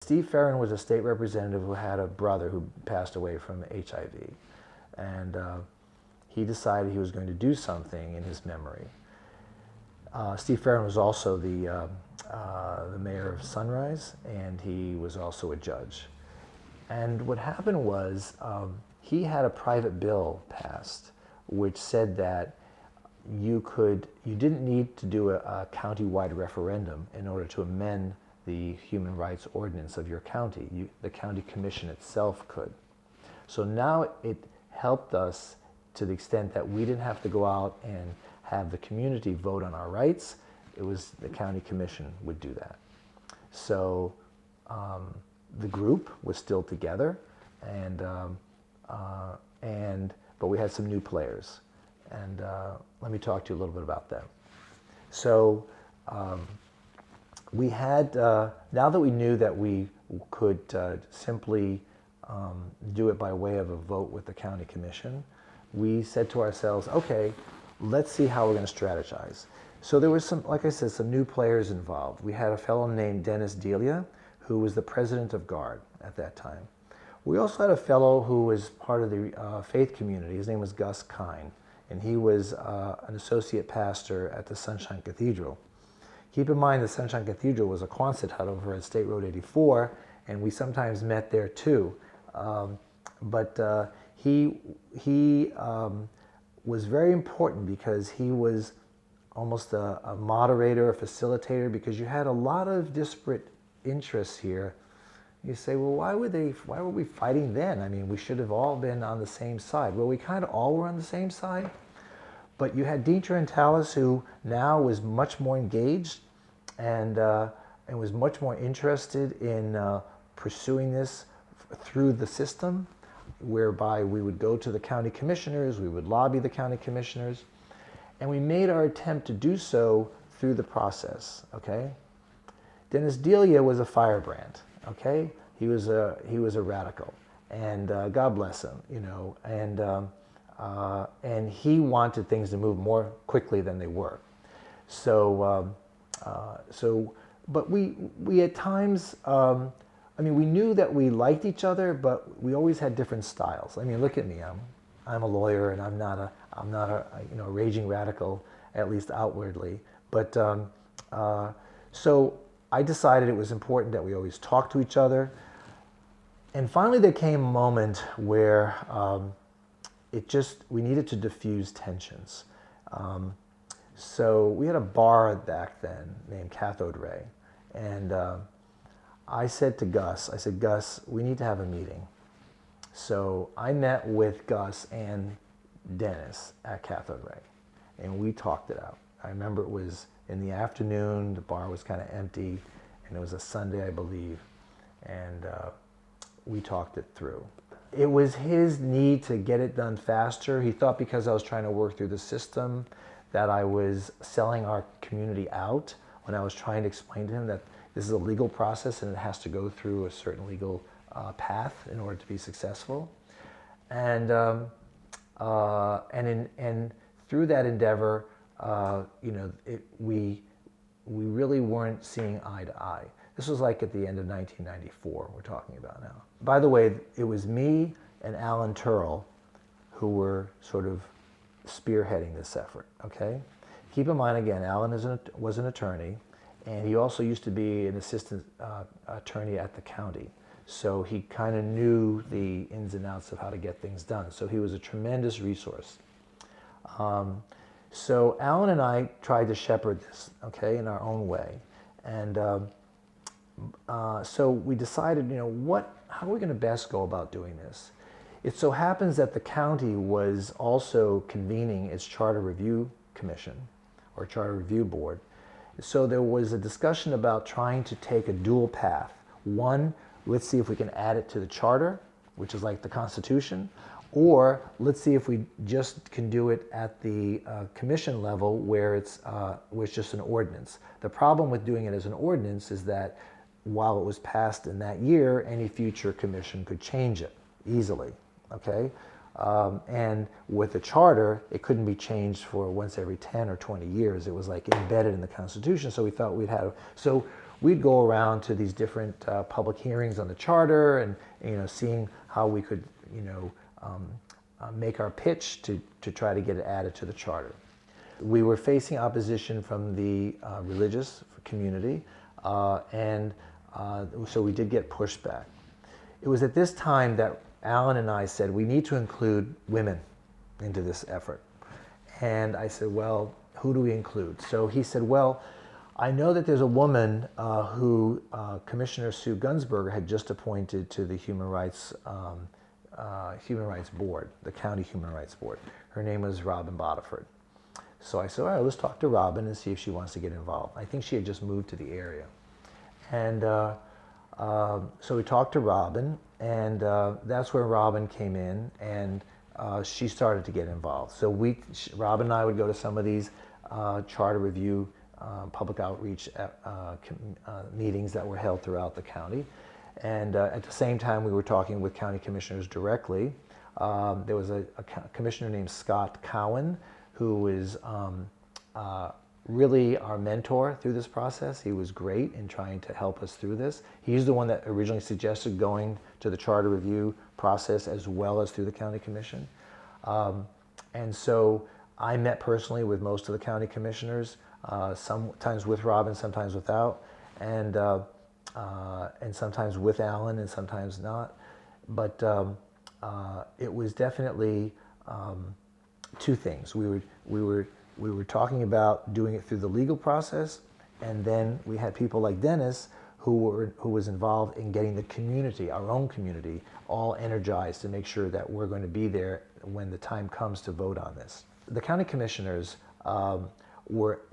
Steve Ferrin was a state representative who had a brother who passed away from HIV. And he decided he was going to do something in his memory. Steve Ferrin was also the mayor of Sunrise, and he was also a judge. And what happened was he had a private bill passed which said that you didn't need to do a county-wide referendum in order to amend the human rights ordinance of your county. The county commission itself could. So now it helped us to the extent that we didn't have to go out and have the community vote on our rights. It was the county commission would do that. So the group was still together, but we had some new players. And let me talk to you a little bit about them. So we had, now that we knew that we could simply do it by way of a vote with the county commission, we said to ourselves, okay, let's see how we're going to strategize. So there was some, like I said, some new players involved. We had a fellow named Dennis Delia, who was the president of GUARD at that time. We also had a fellow who was part of the faith community. His name was Gus Kine, and he was an associate pastor at the Sunshine Cathedral. Keep in mind the Sunshine Cathedral was a Quonset hut over at State Road 84, and we sometimes met there too. He was very important because he was almost a moderator, a facilitator, because you had a lot of disparate interests here. You say, well, why were we fighting then? I mean, we should have all been on the same side. Well, we kind of all were on the same side, but you had Dean Trantalis, who now was much more engaged and was much more interested in pursuing this through the system, whereby we would go to the county commissioners, we would lobby the county commissioners, and we made our attempt to do so through the process, okay? Dennis Delia was a firebrand, okay? He was a radical, and God bless him, you know, and he wanted things to move more quickly than they were. But we at times, I mean, we knew that we liked each other, but we always had different styles. I mean, look at me. I'm a lawyer, and I'm not a raging radical, at least outwardly. But so I decided it was important that we always talk to each other. And finally, there came a moment where we needed to diffuse tensions. So we had a bar back then named Cathode Ray, and I said to Gus, Gus, we need to have a meeting. So I met with Gus and Dennis at Cathode Ray, and we talked it out. I remember it was in the afternoon, the bar was kind of empty, and it was a Sunday, I believe, and we talked it through. It was his need to get it done faster. He thought because I was trying to work through the system that I was selling our community out, when I was trying to explain to him that this is a legal process and it has to go through a certain legal path in order to be successful. And through that endeavor, we really weren't seeing eye to eye. This was like at the end of 1994, we're talking about now. By the way, it was me and Alan Turrell who were sort of spearheading this effort, okay? Keep in mind, again, Alan was an attorney, and he also used to be an assistant attorney at the county. So he kind of knew the ins and outs of how to get things done. So he was a tremendous resource. So Alan and I tried to shepherd this, okay, in our own way. And so we decided, how are we going to best go about doing this? It so happens that the county was also convening its Charter Review Commission, or Charter Review Board. So there was a discussion about trying to take a dual path. One, let's see if we can add it to the charter, which is like the Constitution, or let's see if we just can do it at the commission level where it's just an ordinance. The problem with doing it as an ordinance is that while it was passed in that year, any future commission could change it easily, okay? And with the charter, it couldn't be changed for once every 10 or 20 years. It was like embedded in the Constitution, so we thought we'd have. So we'd go around to these different public hearings on the charter, and seeing how we could make our pitch to try to get it added to the charter. We were facing opposition from the religious community, and so we did get pushback. It was at this time that Alan and I said, we need to include women into this effort. And I said, well, who do we include? So he said, well, I know that there's a woman who Commissioner Sue Gunsberger had just appointed to the Human Rights Board, the County Human Rights Board. Her name was Robin Bodiford. So I said, all right, let's talk to Robin and see if she wants to get involved. I think she had just moved to the area. And so we talked to Robin, and that's where Robin came in, and she started to get involved. So Robin and I would go to some of these charter review, public outreach meetings that were held throughout the county. And at the same time, we were talking with county commissioners directly. There was a commissioner named Scott Cowan, who was really our mentor through this process. He was great in trying to help us through this. He's the one that originally suggested going to the charter review process as well as through the county commission. And so I met personally with most of the county commissioners, sometimes with Robin, sometimes without, and sometimes with Alan and sometimes not. But it was definitely two things. We were talking about doing it through the legal process, and then we had people like Dennis who was involved in getting the community, our own community, all energized to make sure that we're going to be there when the time comes to vote on this. The county commissioners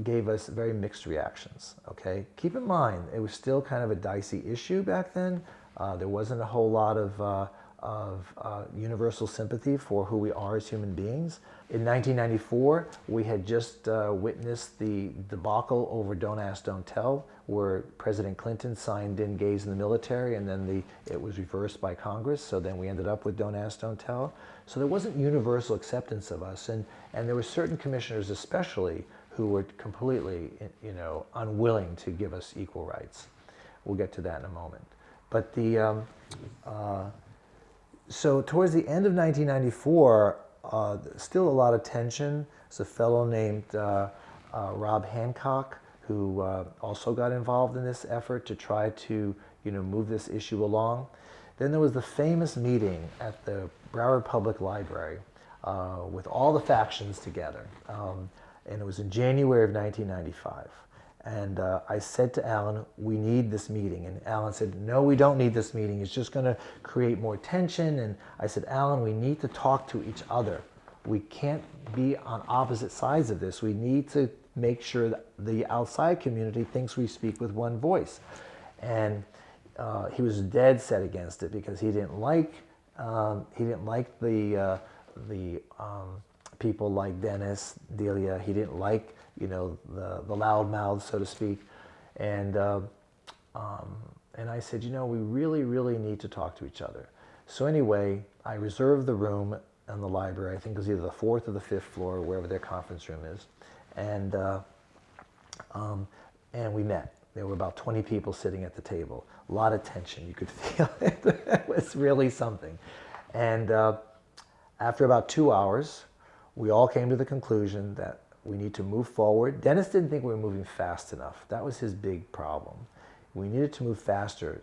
gave us very mixed reactions. Okay, keep in mind it was still kind of a dicey issue back then. There wasn't a whole lot of universal sympathy for who we are as human beings. In 1994, we had just witnessed the debacle over Don't Ask, Don't Tell, where President Clinton signed in gays in the military, and then it was reversed by Congress, so then we ended up with Don't Ask, Don't Tell. So there wasn't universal acceptance of us, and there were certain commissioners especially who were completely unwilling to give us equal rights. We'll get to that in a moment. But so towards the end of 1994, still a lot of tension. There's a fellow named Rob Hancock who also got involved in this effort to try to move this issue along. Then there was the famous meeting at the Broward Public Library with all the factions together, and it was in January of 1995. And I said to Alan, we need this meeting. And Alan said, no, we don't need this meeting. It's just going to create more tension. And I said, Alan, we need to talk to each other. We can't be on opposite sides of this. We need to make sure that the outside community thinks we speak with one voice. And he was dead set against it because he didn't like the people like Dennis, Delia. He didn't like the loud mouths, so to speak, and I said, we really need to talk to each other. So anyway, I reserved the room in the library. I think it was either the 4th or the 5th floor, wherever their conference room is, and we met. There were about 20 people sitting at the table. A lot of tension, you could feel it. It was really something. And after about 2 hours, we all came to the conclusion that we need to move forward. Dennis didn't think we were moving fast enough. That was his big problem. We needed to move faster,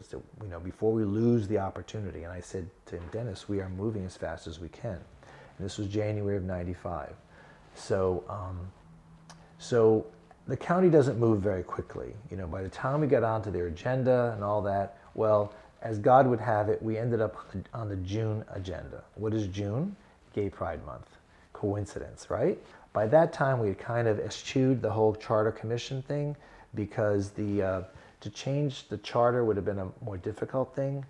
before we lose the opportunity. And I said to him, Dennis, we are moving as fast as we can. And this was January of '95. So the county doesn't move very quickly. By the time we got onto their agenda and all that, well, as God would have it, we ended up on the June agenda. What is June? Gay Pride Month. Coincidence, right? By that time, we had kind of eschewed the whole charter commission thing because to change the charter would have been a more difficult thing.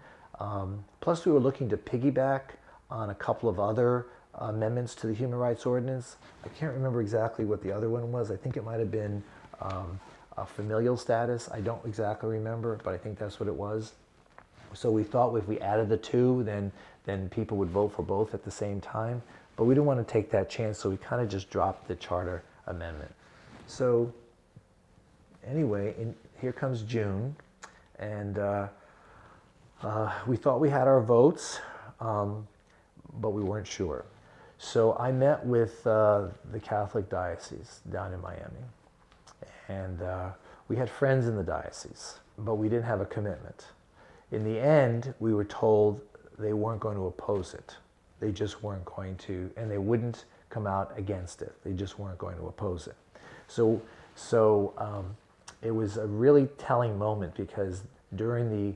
Plus, we were looking to piggyback on a couple of other amendments to the Human Rights Ordinance. I can't remember exactly what the other one was. I think it might have been a familial status. I don't exactly remember, but I think that's what it was. So we thought if we added the two, then people would vote for both at the same time. But we didn't want to take that chance, so we kind of just dropped the charter amendment. So anyway, here comes June, and we thought we had our votes, but we weren't sure. So I met with the Catholic diocese down in Miami, and we had friends in the diocese, but we didn't have a commitment. In the end, we were told they weren't going to oppose it. They just weren't going to, and they wouldn't come out against it. They just weren't going to oppose it. So it was a really telling moment, because during the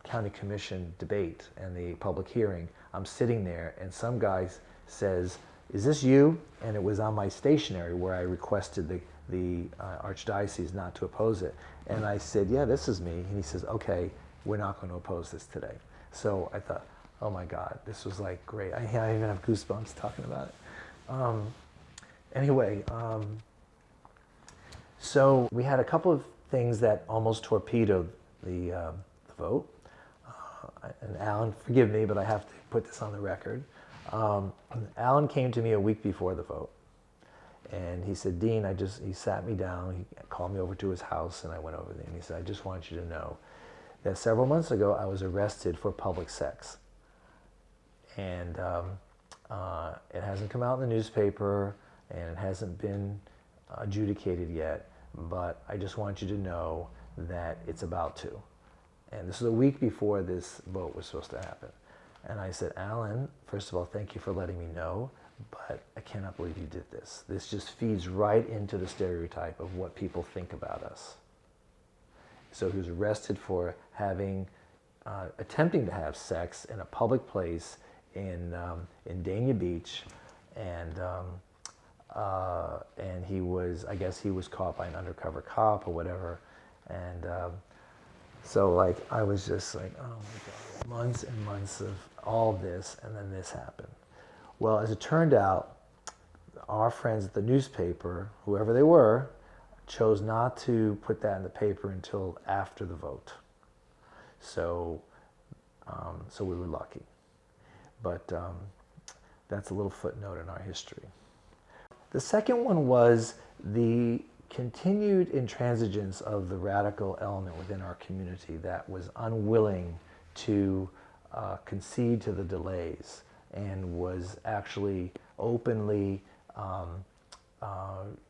county commission debate and the public hearing, I'm sitting there and some guy says, "Is this you?" And it was on my stationery where I requested the archdiocese not to oppose it. And I said, "Yeah, this is me." And he says, "Okay, we're not going to oppose this today." So I thought, oh my God, this was like great. I even have goosebumps talking about it. Anyway, so we had a couple of things that almost torpedoed the vote. And Alan, forgive me, but I have to put this on the record. Alan came to me a week before the vote, and he said, "Dean, he sat me down, he called me over to his house, and I went over there, and he said, I just want you to know that several months ago I was arrested for public sex. And it hasn't come out in the newspaper, and it hasn't been adjudicated yet, but I just want you to know that it's about to." And this is a week before this vote was supposed to happen. And I said, "Alan, first of all, thank you for letting me know, but I cannot believe you did this. This just feeds right into the stereotype of what people think about us." So he was arrested for attempting to have sex in a public place in Dania Beach, and I guess he was caught by an undercover cop or whatever, and so like I was just like, oh my God, months and months of all this, and then this happened. Well, as it turned out, our friends at the newspaper, whoever they were, chose not to put that in the paper until after the vote. So we were lucky. But that's a little footnote in our history. The second one was the continued intransigence of the radical element within our community that was unwilling to concede to the delays, and was actually openly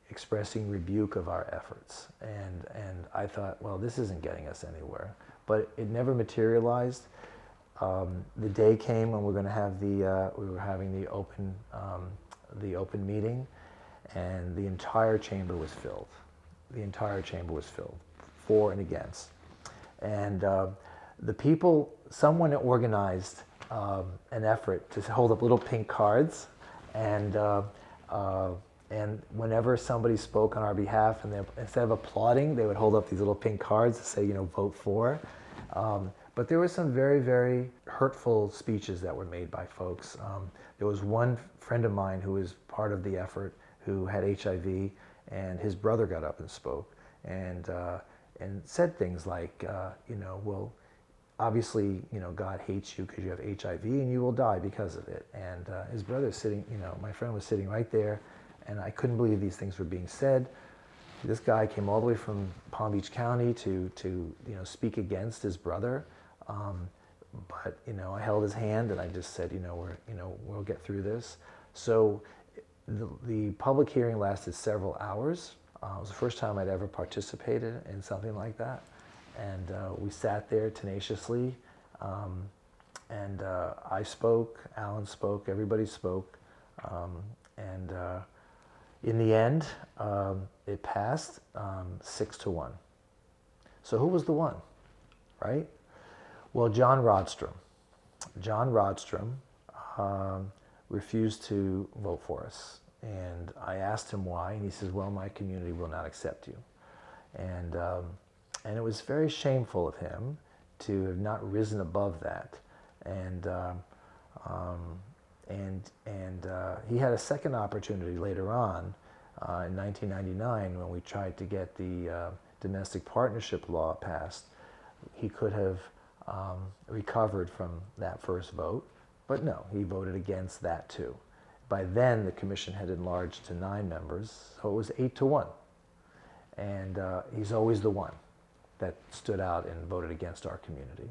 expressing rebuke of our efforts. And I thought, well, this isn't getting us anywhere. But it never materialized. The day came when we were having the open meeting, and the entire chamber was filled. The entire chamber was filled, for and against. And the people, someone organized an effort to hold up little pink cards, and whenever somebody spoke on our behalf, and instead of applauding, they would hold up these little pink cards to say, vote for. But there were some very, very hurtful speeches that were made by folks. There was one friend of mine who was part of the effort who had HIV, and his brother got up and spoke and said things like, well, obviously, God hates you because you have HIV, and you will die because of it. And his brother sitting, my friend was sitting right there, and I couldn't believe these things were being said. This guy came all the way from Palm Beach County to speak against his brother. But I held his hand, and I just said, we'll get through this. So the public hearing lasted several hours. It was the first time I'd ever participated in something like that. And we sat there tenaciously, and I spoke, Alan spoke, everybody spoke, and in the end, it passed 6-1. So who was the one, right? Well, John Rodstrom. John Rodstrom refused to vote for us, and I asked him why, and he says, "Well, my community will not accept you." And it was very shameful of him to have not risen above that. And he had a second opportunity later on in 1999 when we tried to get the domestic partnership law passed. He could have recovered from that first vote, but no, he voted against that too. By then, the commission had enlarged to 9 members, so it was 8-1. and he's always the one that stood out and voted against our community.